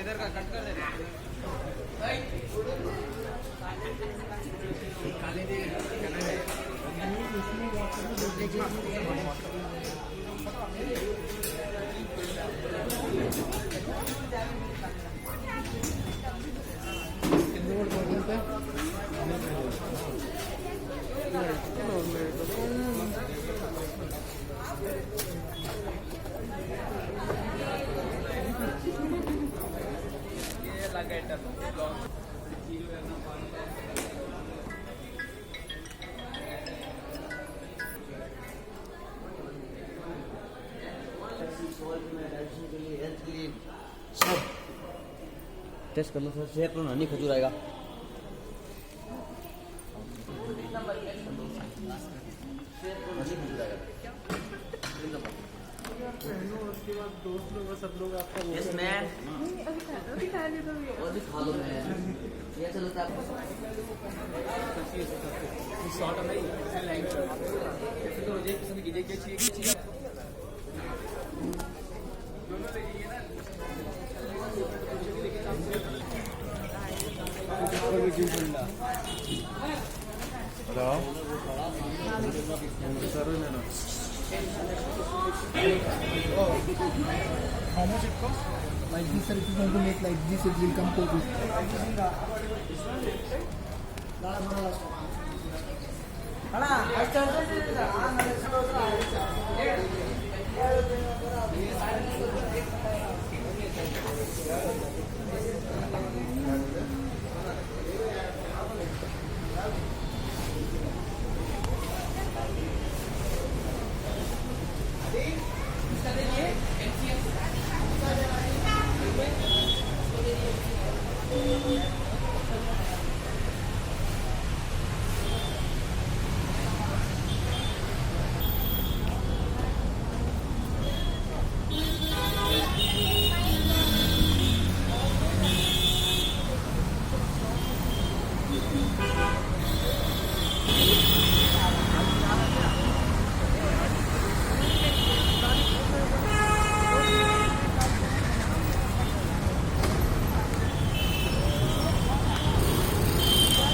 इधर का कट कर देना। सब टेस्ट करना सर, सेहत पर नहीं खजूर आएगा। उसके बाद दोस्त लोग सब लोग आपका यस मैन, अभी खा लो मैन, ये चलो आप शॉर्ट में लाइन तो मुझे पसंद कीजिए क्या चाहिए How much it costs? Like this, sir, if you want to make like this, it will come to this.